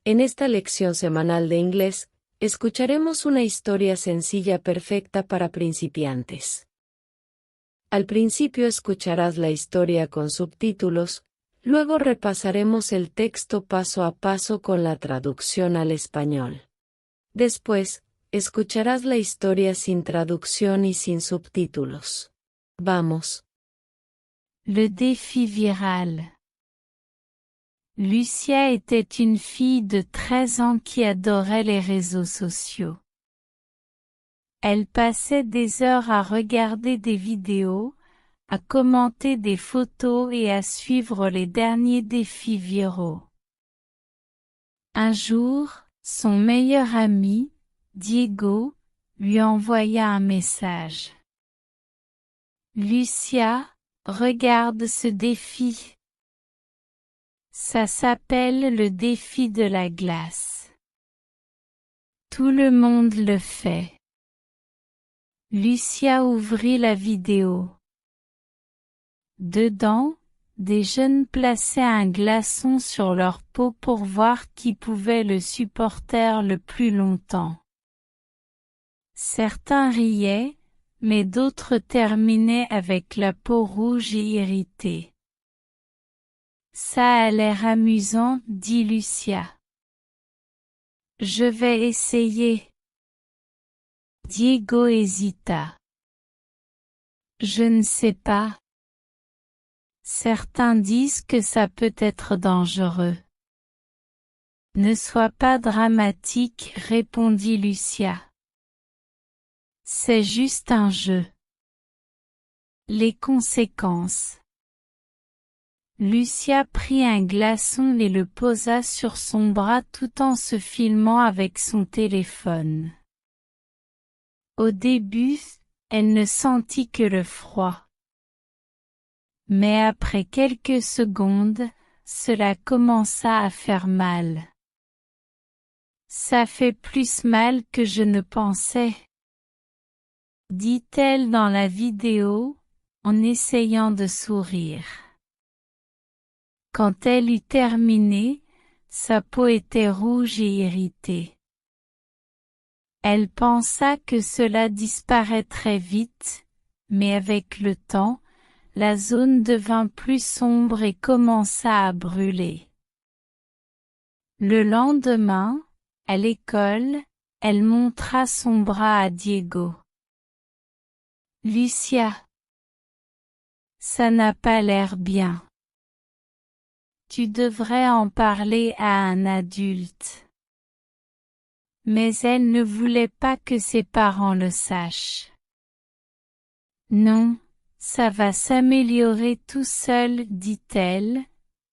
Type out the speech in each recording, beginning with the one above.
En esta lección semanal de inglés, escucharemos una historia sencilla perfecta para principiantes. Al principio escucharás la historia con subtítulos, luego repasaremos el texto paso a paso con la traducción al español. Después, escucharás la historia sin traducción y sin subtítulos. Vamos. Le défi viral. Lucia était une fille de 13 ans qui adorait les réseaux sociaux. Elle passait des heures à regarder des vidéos, à commenter des photos et à suivre les derniers défis viraux. Un jour, son meilleur ami, Diego, lui envoya un message. Lucia, regarde ce défi. Ça s'appelle le défi de la glace. Tout le monde le fait. Lucia ouvrit la vidéo. Dedans, des jeunes plaçaient un glaçon sur leur peau pour voir qui pouvait le supporter le plus longtemps. Certains riaient, mais d'autres terminaient avec la peau rouge et irritée. Ça a l'air amusant, dit Lucia. Je vais essayer. Diego hésita. Je ne sais pas. Certains disent que ça peut être dangereux. Ne sois pas dramatique, répondit Lucia. C'est juste un jeu. Les conséquences. Lucia prit un glaçon et le posa sur son bras tout en se filmant avec son téléphone. Au début, elle ne sentit que le froid. Mais après quelques secondes, cela commença à faire mal. Ça fait plus mal que je ne pensais, dit-elle dans la vidéo, en essayant de sourire. Quand elle eut terminé, sa peau était rouge et irritée. Elle pensa que cela disparaîtrait vite, mais avec le temps, la zone devint plus sombre et commença à brûler. Le lendemain, à l'école, elle montra son bras à Diego. Lucia. Ça n'a pas l'air bien. Tu devrais en parler à un adulte. Mais elle ne voulait pas que ses parents le sachent. Non, ça va s'améliorer tout seul, dit-elle,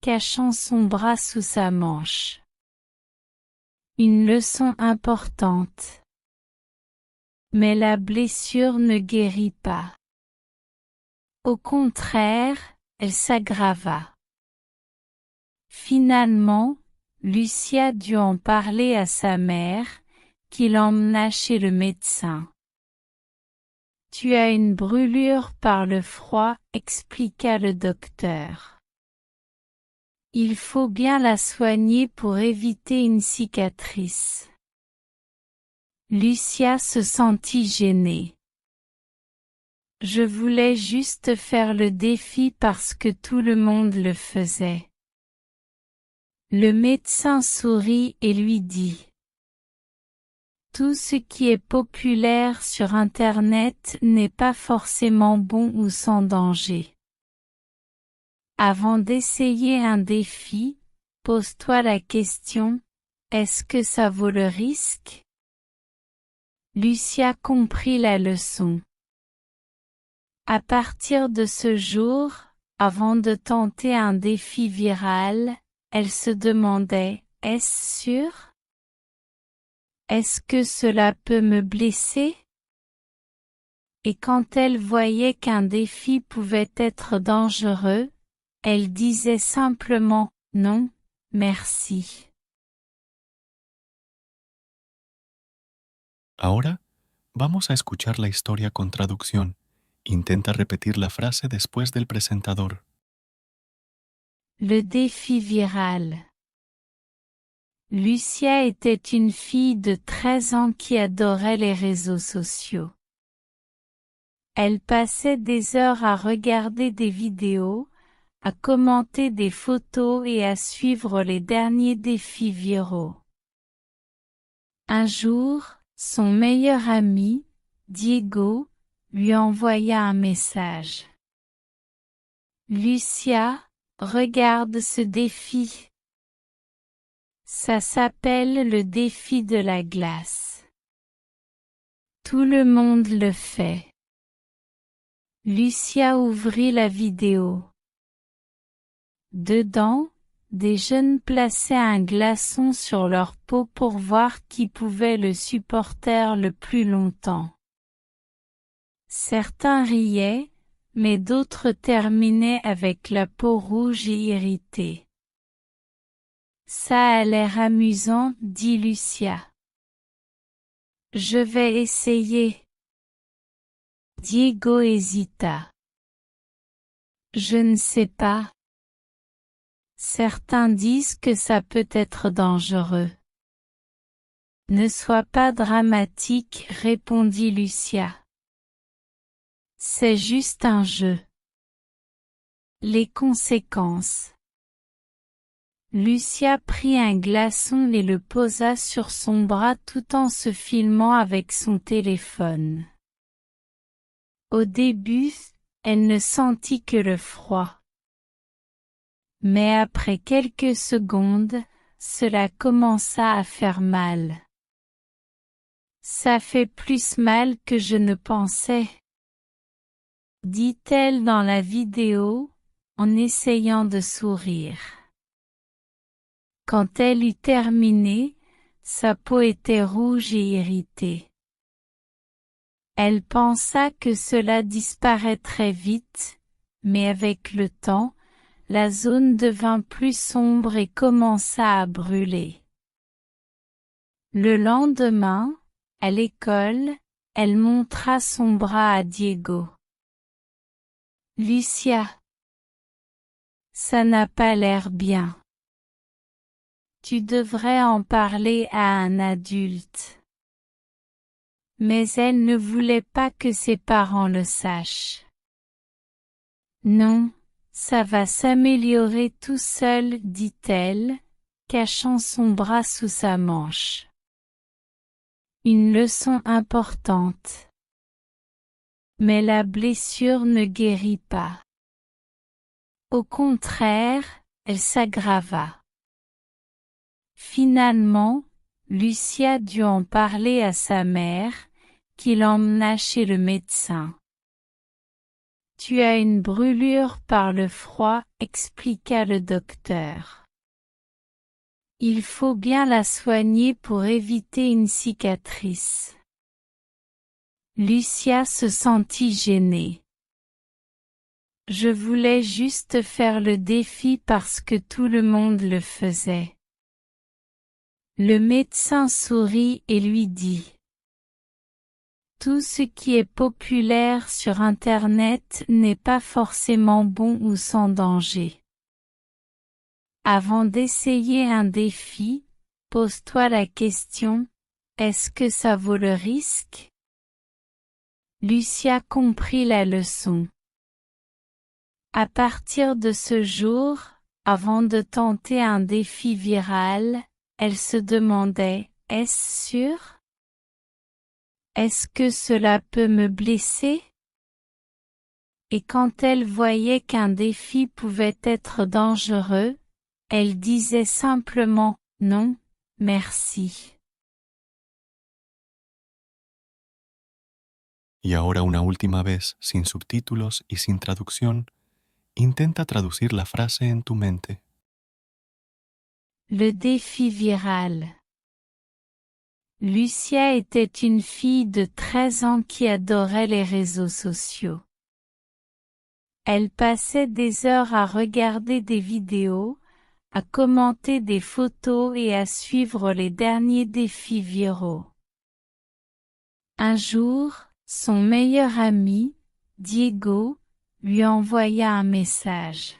cachant son bras sous sa manche. Une leçon importante. Mais la blessure ne guérit pas. Au contraire, elle s'aggrava. Finalement, Lucia dut en parler à sa mère, qui l'emmena chez le médecin. Tu as une brûlure par le froid, expliqua le docteur. Il faut bien la soigner pour éviter une cicatrice. Lucia se sentit gênée. Je voulais juste faire le défi parce que tout le monde le faisait. Le médecin sourit et lui dit. Tout ce qui est populaire sur Internet n'est pas forcément bon ou sans danger. Avant d'essayer un défi, pose-toi la question, est-ce que ça vaut le risque? Lucia comprit la leçon. À partir de ce jour, avant de tenter un défi viral, elle se demandait, est-ce sûr? Est-ce que cela peut me blesser? Et quand elle voyait qu'un défi pouvait être dangereux, elle disait simplement, non, merci. Ahora, vamos a escuchar la historia con traducción. Intenta repetir la frase después del presentador. Le défi viral. Lucia était une fille de 13 ans qui adorait les réseaux sociaux. Elle passait des heures à regarder des vidéos, à commenter des photos et à suivre les derniers défis viraux. Un jour, son meilleur ami, Diego, lui envoya un message. Lucia, regarde ce défi. Ça s'appelle le défi de la glace. Tout le monde le fait. Lucia ouvrit la vidéo. Dedans, des jeunes plaçaient un glaçon sur leur peau pour voir qui pouvait le supporter le plus longtemps. Certains riaient, mais d'autres terminaient avec la peau rouge et irritée. Ça a l'air amusant, dit Lucia. Je vais essayer. Diego hésita. Je ne sais pas. Certains disent que ça peut être dangereux. Ne sois pas dramatique, répondit Lucia. C'est juste un jeu. Les conséquences. Lucia prit un glaçon et le posa sur son bras tout en se filmant avec son téléphone. Au début, elle ne sentit que le froid. Mais après quelques secondes, cela commença à faire mal. Ça fait plus mal que je ne pensais, dit-elle dans la vidéo, en essayant de sourire. Quand elle eut terminé, sa peau était rouge et irritée. Elle pensa que cela disparaîtrait vite, mais avec le temps, la zone devint plus sombre et commença à brûler. Le lendemain, à l'école, elle montra son bras à Diego. Lucia, ça n'a pas l'air bien. Tu devrais en parler à un adulte. Mais elle ne voulait pas que ses parents le sachent. Non, ça va s'améliorer tout seul, dit-elle, cachant son bras sous sa manche. Une leçon importante. Mais la blessure ne guérit pas. Au contraire, elle s'aggrava. Finalement, Lucia dut en parler à sa mère, qui l'emmena chez le médecin. Tu as une brûlure par le froid, expliqua le docteur. Il faut bien la soigner pour éviter une cicatrice. Lucia se sentit gênée. Je voulais juste faire le défi parce que tout le monde le faisait. Le médecin sourit et lui dit. Tout ce qui est populaire sur Internet n'est pas forcément bon ou sans danger. Avant d'essayer un défi, pose-toi la question, est-ce que ça vaut le risque? Lucia comprit la leçon. À partir de ce jour, avant de tenter un défi viral, elle se demandait, est-ce sûr? Est-ce que cela peut me blesser? Et quand elle voyait qu'un défi pouvait être dangereux, elle disait simplement, non, merci. Y ahora una última vez, sin subtítulos y sin traducción, intenta traducir la frase en tu mente. Le défi viral. Lucia était une fille de 13 ans qui adorait les réseaux sociaux. Elle passait des heures à regarder des vidéos, à commenter des photos et à suivre les derniers défis viraux. Un jour, son meilleur ami, Diego, lui envoya un message.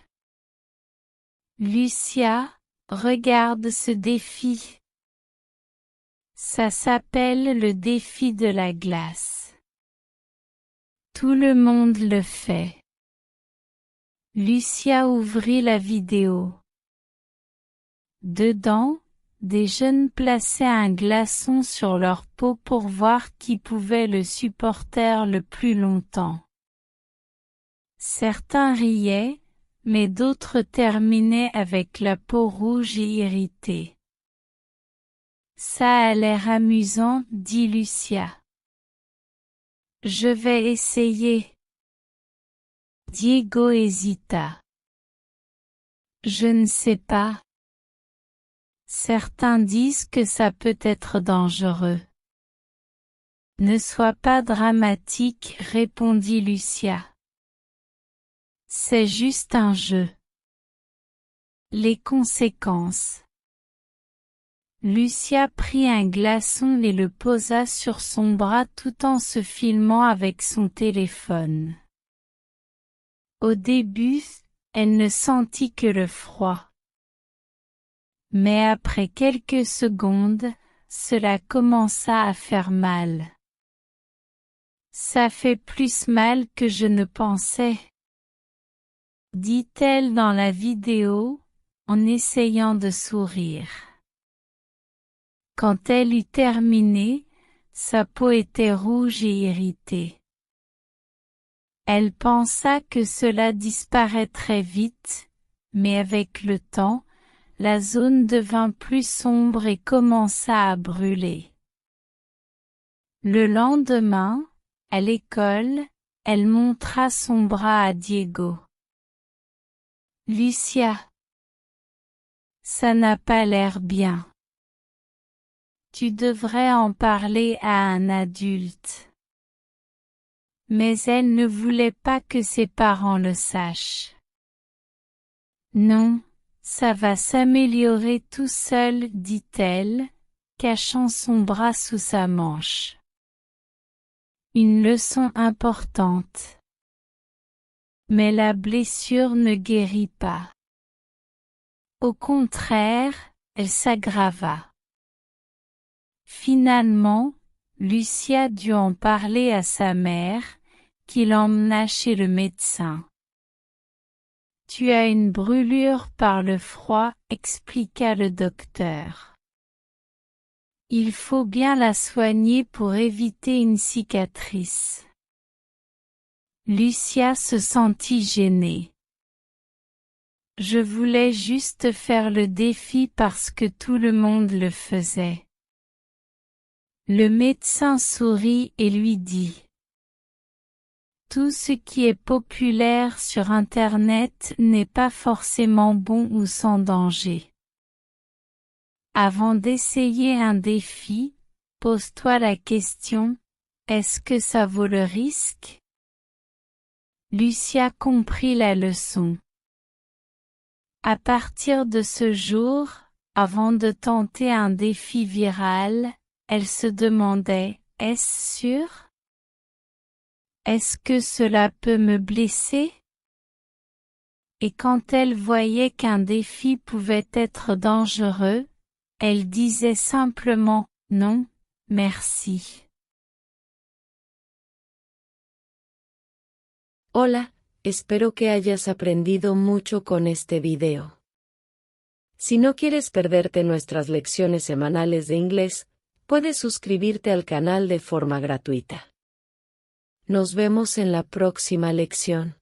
Lucia, regarde ce défi. Ça s'appelle le défi de la glace. Tout le monde le fait. Lucia ouvrit la vidéo. Dedans, des jeunes plaçaient un glaçon sur leur peau pour voir qui pouvait le supporter le plus longtemps. Certains riaient, mais d'autres terminaient avec la peau rouge et irritée. Ça a l'air amusant, dit Lucia. Je vais essayer. Diego hésita. Je ne sais pas. Certains disent que ça peut être dangereux. Ne sois pas dramatique, répondit Lucia. C'est juste un jeu. Les conséquences. Lucia prit un glaçon et le posa sur son bras tout en se filmant avec son téléphone. Au début, elle ne sentit que le froid. Mais après quelques secondes, cela commença à faire mal. Ça fait plus mal que je ne pensais, dit-elle dans la vidéo, en essayant de sourire. Quand elle eut terminé, sa peau était rouge et irritée. Elle pensa que cela disparaîtrait vite, mais avec le temps, la zone devint plus sombre et commença à brûler. Le lendemain, à l'école, elle montra son bras à Diego. Lucia, ça n'a pas l'air bien. Tu devrais en parler à un adulte. Mais elle ne voulait pas que ses parents le sachent. Non, ça va s'améliorer tout seul, dit-elle, cachant son bras sous sa manche. Une leçon importante. Mais la blessure ne guérit pas. Au contraire, elle s'aggrava. Finalement, Lucia dut en parler à sa mère, qui l'emmena chez le médecin. Tu as une brûlure par le froid, expliqua le docteur. Il faut bien la soigner pour éviter une cicatrice. Lucia se sentit gênée. Je voulais juste faire le défi parce que tout le monde le faisait. Le médecin sourit et lui dit: tout ce qui est populaire sur Internet n'est pas forcément bon ou sans danger. Avant d'essayer un défi, pose-toi la question: est-ce que ça vaut le risque? Lucia comprit la leçon. À partir de ce jour, avant de tenter un défi viral, elle se demandait: est-ce sûr? Est-ce que cela peut me blesser? Et quand elle voyait qu'un défi pouvait être dangereux, elle disait simplement: non, merci. Hola, espero que hayas aprendido mucho con este video. Si no quieres perderte nuestras lecciones semanales de inglés, puedes suscribirte al canal de forma gratuita. Nos vemos en la próxima lección.